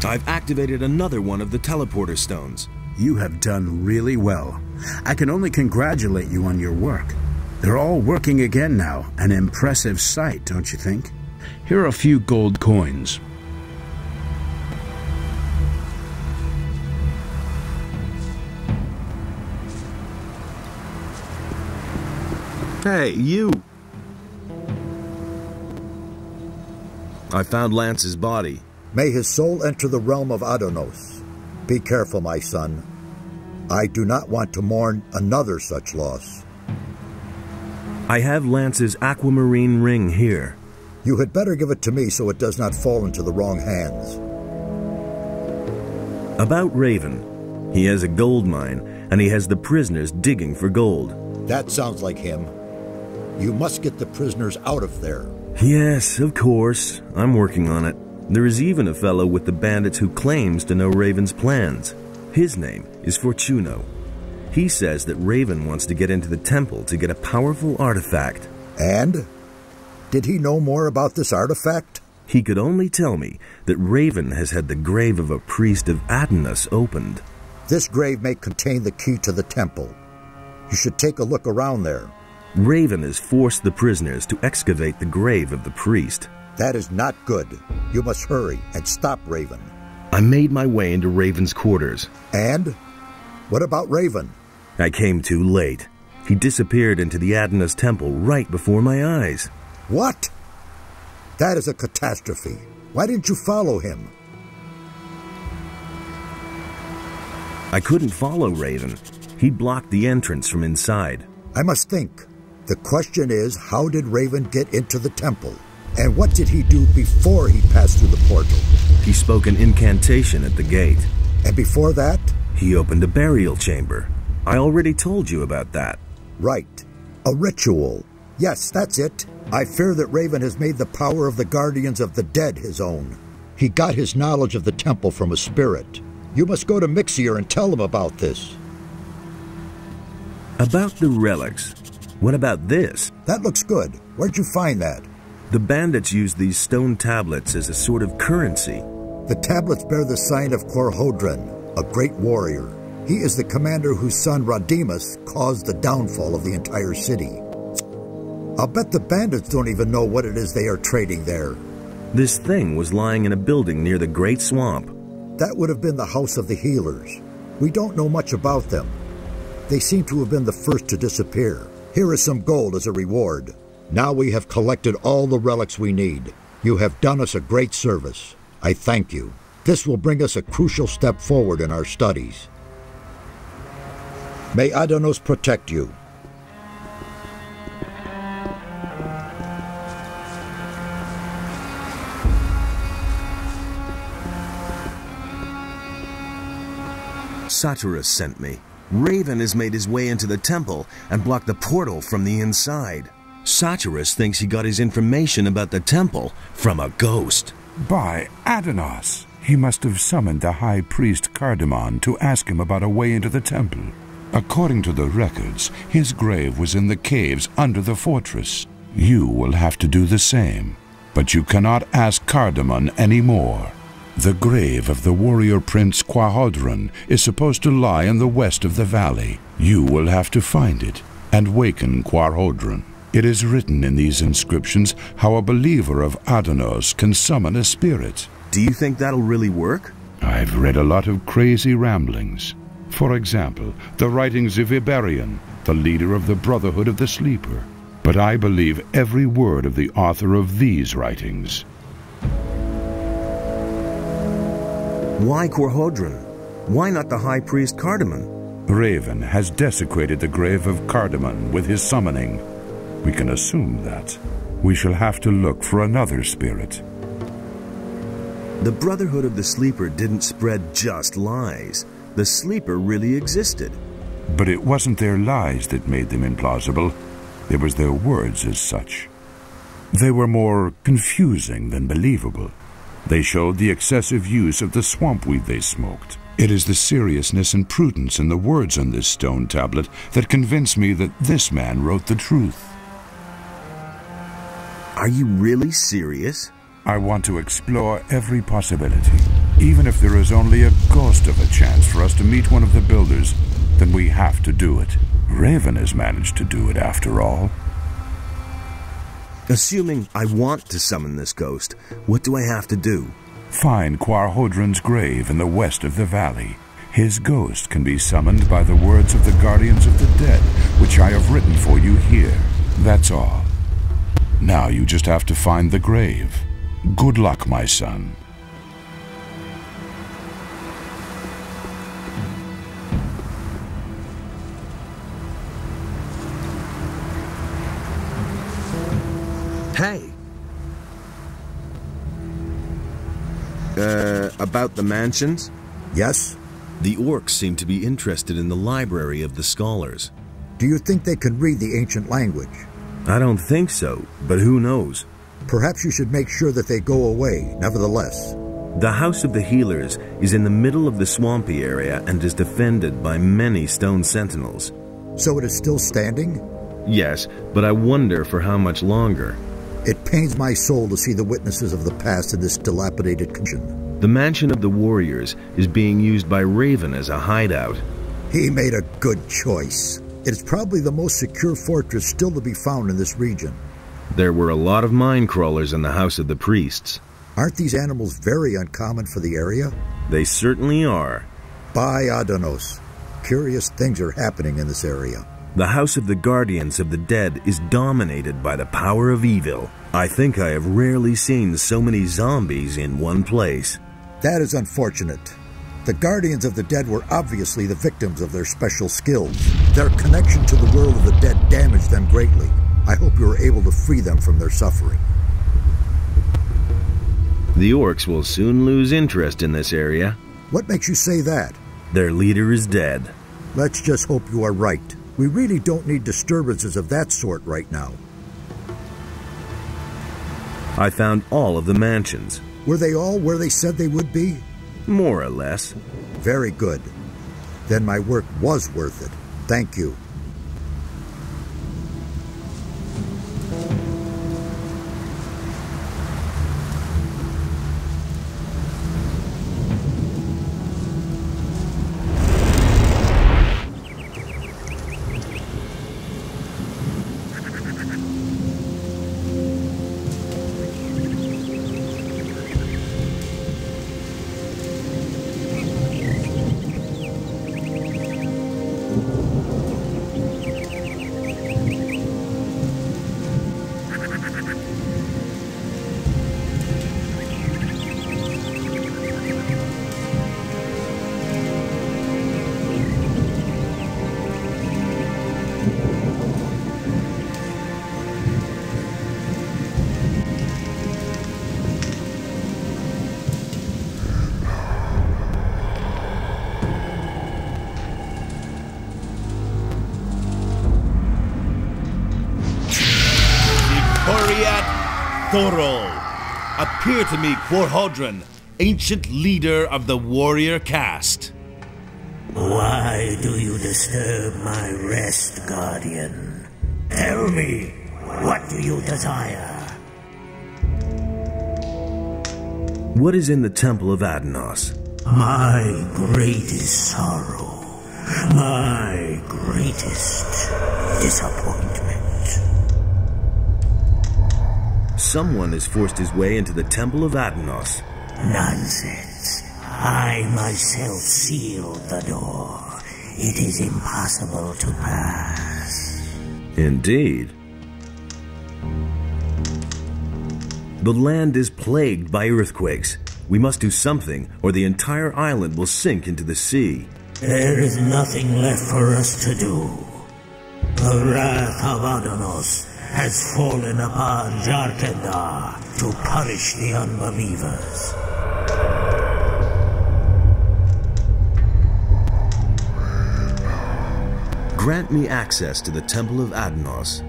I've activated another one of the teleporter stones. You have done really well. I can only congratulate you on your work. They're all working again now. An impressive sight, don't you think? Here are a few gold coins. Hey, you! I found Lance's body. May his soul enter the realm of Adonos. Be careful, my son. I do not want to mourn another such loss. I have Lance's aquamarine ring here. You had better give it to me so it does not fall into the wrong hands. About Raven. He has a gold mine, and he has the prisoners digging for gold. That sounds like him. You must get the prisoners out of there. Yes, of course. I'm working on it. There is even a fellow with the bandits who claims to know Raven's plans. His name is Fortuno. He says that Raven wants to get into the temple to get a powerful artifact. And? Did he know more about this artifact? He could only tell me that Raven has had the grave of a priest of Atmos opened. This grave may contain the key to the temple. You should take a look around there. Raven has forced the prisoners to excavate the grave of the priest. That is not good. You must hurry and stop Raven. I made my way into Raven's quarters. And? What about Raven? I came too late. He disappeared into the Atmos temple right before my eyes. What? That is a catastrophe. Why didn't you follow him? I couldn't follow Raven. He blocked the entrance from inside. I must think. The question is, how did Raven get into the temple? And what did he do before he passed through the portal? He spoke an incantation at the gate. And before that? He opened a burial chamber. I already told you about that. Right. A ritual. Yes, that's it. I fear that Raven has made the power of the guardians of the dead his own. He got his knowledge of the temple from a spirit. You must go to Mixier and tell him about this. About the relics. What about this? That looks good. Where'd you find that? The bandits use these stone tablets as a sort of currency. The tablets bear the sign of Korhodron, a great warrior. He is the commander whose son Rodimus caused the downfall of the entire city. I'll bet the bandits don't even know what it is they are trading there. This thing was lying in a building near the Great Swamp. That would have been the House of the Healers. We don't know much about them. They seem to have been the first to disappear. Here is some gold as a reward. Now we have collected all the relics we need. You have done us a great service. I thank you. This will bring us a crucial step forward in our studies. May Adonos protect you. Satyrus sent me. Raven has made his way into the temple and blocked the portal from the inside. Satyrus thinks he got his information about the temple from a ghost. By Adonos! He must have summoned the high priest Cardamon to ask him about a way into the temple. According to the records, his grave was in the caves under the fortress. You will have to do the same. But you cannot ask Cardamon anymore. The grave of the warrior prince Korhodron is supposed to lie in the west of the valley. You will have to find it and waken Korhodron. It is written in these inscriptions how a believer of Adonos can summon a spirit. Do you think that'll really work? I've read a lot of crazy ramblings. For example, the writings of Iberion, the leader of the Brotherhood of the Sleeper. But I believe every word of the author of these writings. Why Korhodron? Why not the high priest Cardamon? Raven has desecrated the grave of Cardamon with his summoning. We can assume that. We shall have to look for another spirit. The Brotherhood of the Sleeper didn't spread just lies. The Sleeper really existed. But it wasn't their lies that made them implausible. It was their words as such. They were more confusing than believable. They showed the excessive use of the swamp weed they smoked. It is the seriousness and prudence in the words on this stone tablet that convince me that this man wrote the truth. Are you really serious? I want to explore every possibility. Even if there is only a ghost of a chance for us to meet one of the builders, then we have to do it. Raven has managed to do it after all. Assuming I want to summon this ghost, what do I have to do? Find Quarhodron's grave in the west of the valley. His ghost can be summoned by the words of the Guardians of the Dead, which I have written for you here. That's all. Now you just have to find the grave. Good luck, my son. Hey! About the mansions? Yes? The orcs seem to be interested in the library of the scholars. Do you think they can read the ancient language? I don't think so, but who knows? Perhaps you should make sure that they go away, nevertheless. The House of the Healers is in the middle of the swampy area and is defended by many stone sentinels. So it is still standing? Yes, but I wonder for how much longer. It pains my soul to see the witnesses of the past in this dilapidated condition. The Mansion of the Warriors is being used by Raven as a hideout. He made a good choice. It is probably the most secure fortress still to be found in this region. There were a lot of mine crawlers in the House of the Priests. Aren't these animals very uncommon for the area? They certainly are. By Adanos, curious things are happening in this area. The House of the Guardians of the Dead is dominated by the power of evil. I think I have rarely seen so many zombies in one place. That is unfortunate. The Guardians of the Dead were obviously the victims of their special skills. Their connection to the world of the dead damaged them greatly. I hope you are able to free them from their suffering. The orcs will soon lose interest in this area. What makes you say that? Their leader is dead. Let's just hope you are right. We really don't need disturbances of that sort right now. I found all of the mansions. Were they all where they said they would be? More or less. Very good. Then my work was worth it. Thank you. Appear to me, Quarhodron, ancient leader of the warrior caste. Why do you disturb my rest, Guardian? Tell me, what do you desire? What is in the Temple of Atmos? My greatest sorrow, my greatest disappointment. Someone has forced his way into the Temple of Atmos. Nonsense. I myself sealed the door. It is impossible to pass. Indeed. The land is plagued by earthquakes. We must do something, or the entire island will sink into the sea. There is nothing left for us to do. The wrath of Adanos has fallen upon Jartendar to punish the unbelievers. Grant me access to the Temple of Atmos.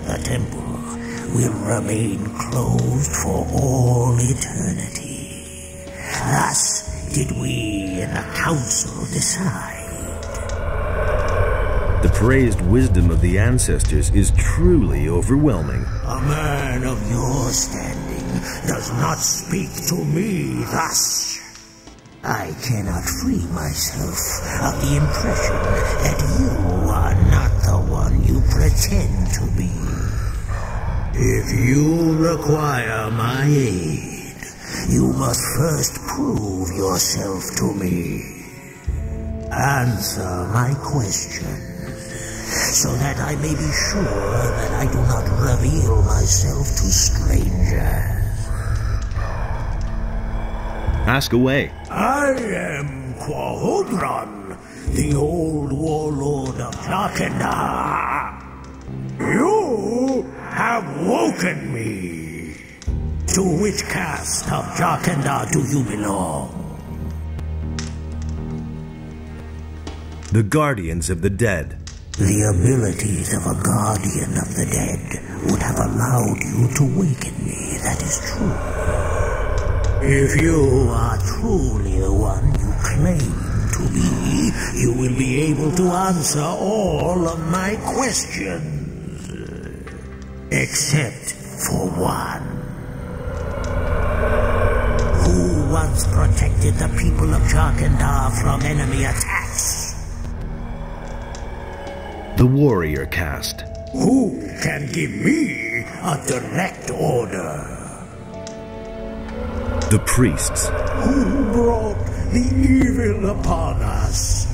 The temple will remain closed for all eternity. Thus did we in the council decide. The praised wisdom of the ancestors is truly overwhelming. A man of your standing does not speak to me thus. I cannot free myself of the impression that you are not the one you pretend to be. If you require my aid, you must first prove yourself to me. Answer my questions, so that I may be sure that I do not reveal myself to strangers. Ask away. I am Quahodron, the old warlord of Jarkendar. You have woken me. To which caste of Jarkendar do you belong? The Guardians of the Dead. The abilities of a Guardian of the Dead would have allowed you to waken me, that is true. If you are truly the one you claim to be, you will be able to answer all of my questions. Except for one. Who once protected the people of Jarkendar from enemy attacks? The Warrior Caste. Who can give me a direct order? The Priests. Who brought the evil upon us?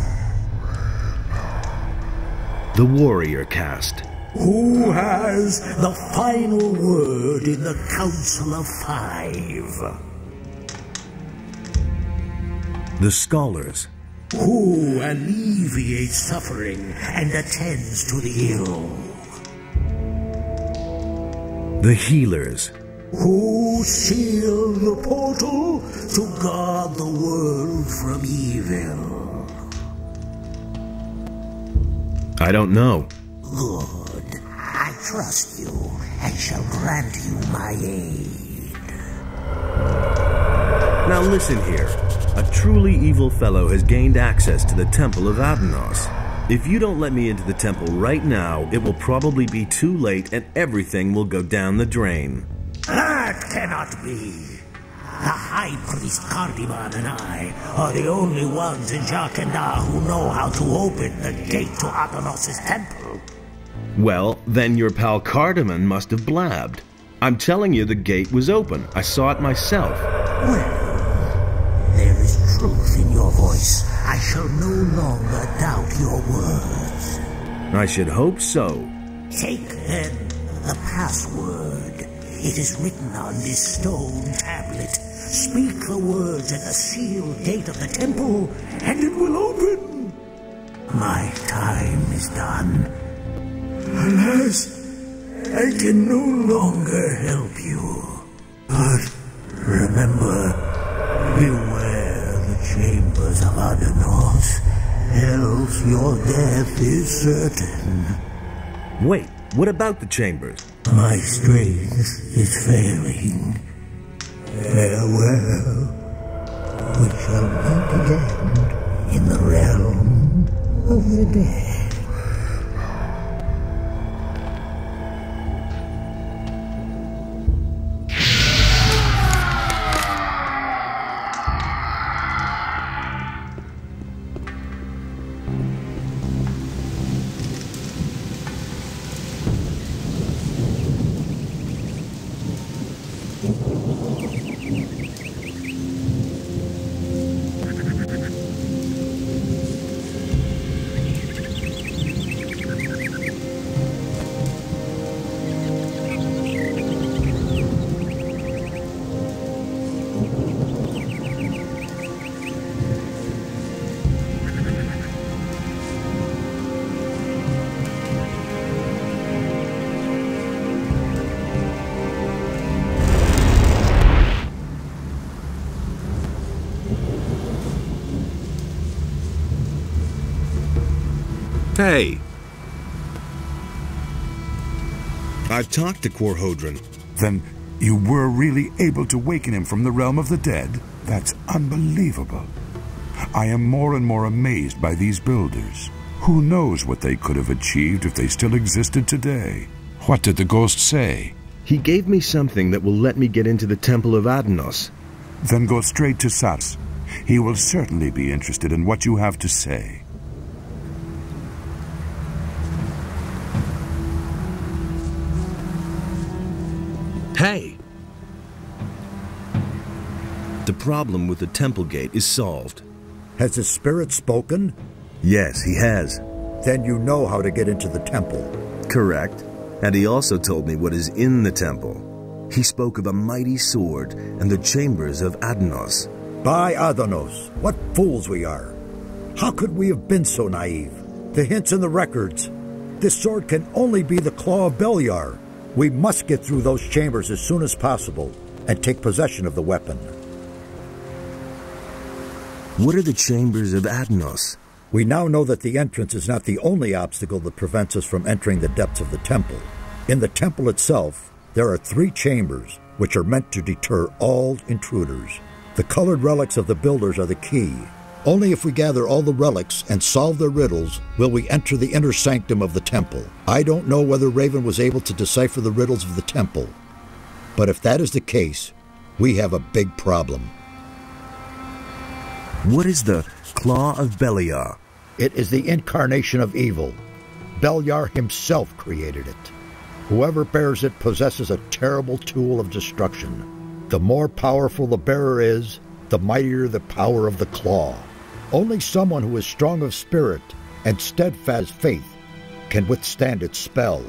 The Warrior Caste. Who has the final word in the Council of Five? The Scholars. Who alleviates suffering and attends to the ill? The Healers. Who seal the portal to guard the world from evil? I don't know. Good. I trust you and shall grant you my aid. Now listen here. A truly evil fellow has gained access to the Temple of Atmos. If you don't let me into the temple right now, it will probably be too late and everything will go down the drain. That cannot be. The High Priest Cardimon and I are the only ones in Jarkendar who know how to open the gate to Athanos' temple. Well, then your pal Cardamon must have blabbed. I'm telling you the gate was open. I saw it myself. Well, there is truth in your voice. I shall no longer doubt your words. I should hope so. Take, then, the password. It is written on this stone tablet. Speak the words at the sealed gate of the temple, and it will open. My time is done. Alas, I can no longer help you. But remember, beware the Chambers of Atmos, else your death is certain. Wait, what about the Chambers? My strength is failing. Farewell. We shall meet again in the realm of the dead. Hey! I've talked to Quahodron. Then you were really able to waken him from the realm of the dead? That's unbelievable. I am more and more amazed by these builders. Who knows what they could have achieved if they still existed today? What did the ghost say? He gave me something that will let me get into the Temple of Atmos. Then go straight to Sats. He will certainly be interested in what you have to say. Hey! The problem with the temple gate is solved. Has the spirit spoken? Yes, he has. Then you know how to get into the temple. Correct. And he also told me what is in the temple. He spoke of a mighty sword and the Chambers of Atmos. By Adanos, what fools we are. How could we have been so naive? The hints in the records. This sword can only be the claw of Velia. We must get through those chambers as soon as possible and take possession of the weapon. What are the Chambers of Atmos? We now know that the entrance is not the only obstacle that prevents us from entering the depths of the temple. In the temple itself, there are 3 chambers, which are meant to deter all intruders. The colored relics of the builders are the key. Only if we gather all the relics and solve their riddles will we enter the inner sanctum of the temple. I don't know whether Raven was able to decipher the riddles of the temple, but if that is the case, we have a big problem. What is the Claw of Velia? It is the incarnation of evil. Velia himself created it. Whoever bears it possesses a terrible tool of destruction. The more powerful the bearer is, the mightier the power of the claw. Only someone who is strong of spirit and steadfast faith can withstand its spell.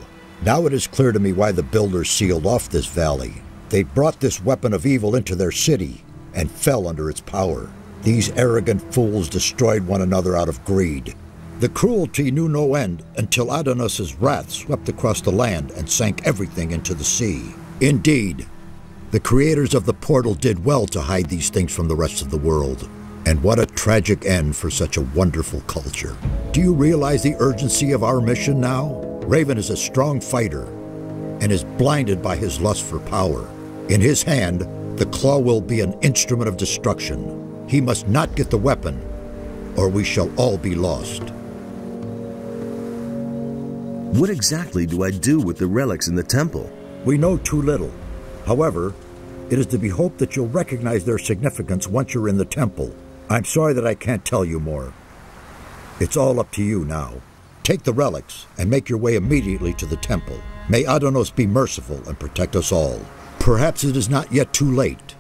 Now it is clear to me why the builders sealed off this valley. They brought this weapon of evil into their city and fell under its power. These arrogant fools destroyed one another out of greed. The cruelty knew no end until Adanos' wrath swept across the land and sank everything into the sea. Indeed, the creators of the portal did well to hide these things from the rest of the world. And what a tragic end for such a wonderful culture. Do you realize the urgency of our mission now? Raven is a strong fighter and is blinded by his lust for power. In his hand, the claw will be an instrument of destruction. He must not get the weapon, or we shall all be lost. What exactly do I do with the relics in the temple? We know too little. However, it is to be hoped that you'll recognize their significance once you're in the temple. I'm sorry that I can't tell you more. It's all up to you now. Take the relics and make your way immediately to the temple. May Adanos be merciful and protect us all. Perhaps it is not yet too late.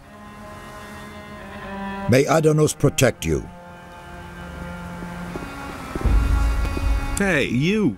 May Adanos protect you. Hey, you!